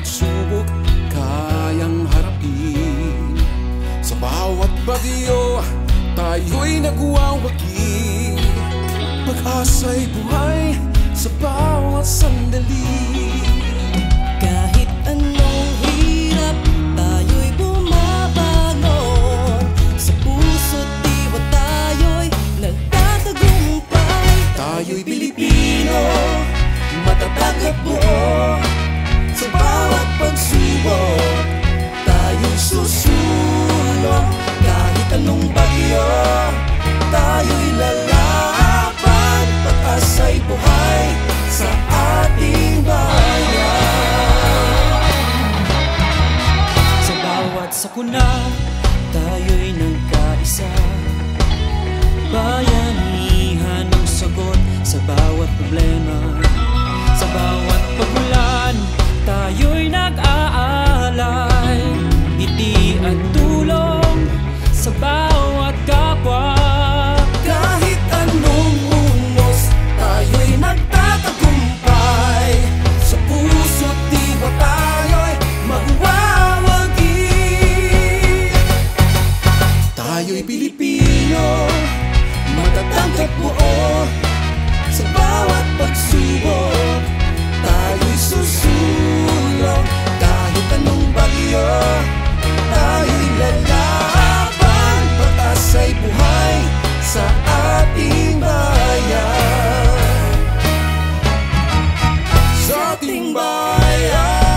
pagsubok kayang harapin. Sa bawat bagyo tayo'y nagwawagi, pag-asa'y buhay sa bawat sandali. Kahit anong hirap, tayo'y bumabangon. Sa puso't diwa tayo'y nagtatagumpay. Tayo'y Pilipino, matatag at buo. Sa bawat pagsubok, tayo'y susulong. Kahit anong bagyo, tayo'y lalaban. Pag-asa'y buhay sa ating bayan. Sa bawat sakuna, tayo'y nagkaisa. Bayanihan ang sagot sa bawat problema. Sa bawat pagulan, tayo'y nag-aalay. Ngiti at tulong sa bawat kapwa. Kahit anong unos, tayo'y nagtatagumpay. Sa puso't diwa tayo'y magwawagi. Tayo'y Pilipino, matatag at buo. Sa bawat pagsubok, tayo'y susulong. Kahit anong bagyo, tayo'y lalaban. Pag-asa'y buhay sa ating bayan. Sa ating bayan.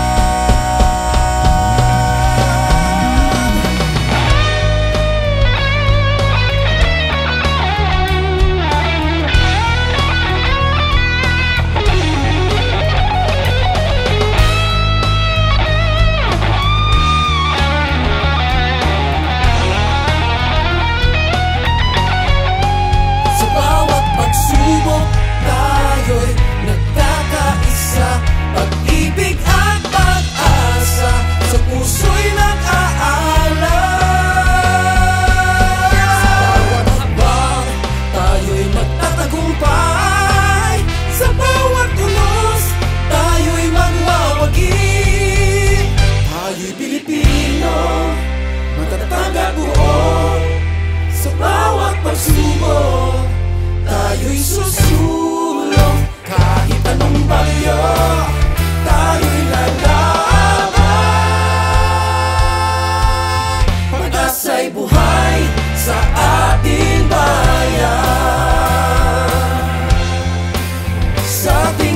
Tayo'y nagkakaisa, pag-ibig at pag-asa sa puso'y nag-aalay. Sa bawat hakbang, tayo'y magtatagumpay. Sa bawat unos, tayo'y magwawagi. Tayo'y Pilipino, matatag at buo. Sa bawat pagsubok, tayo'y susulong. Kahit anong bagyo, tayo'y lalaban. Pag-asa'y buhay sa ating bayan. Sa ating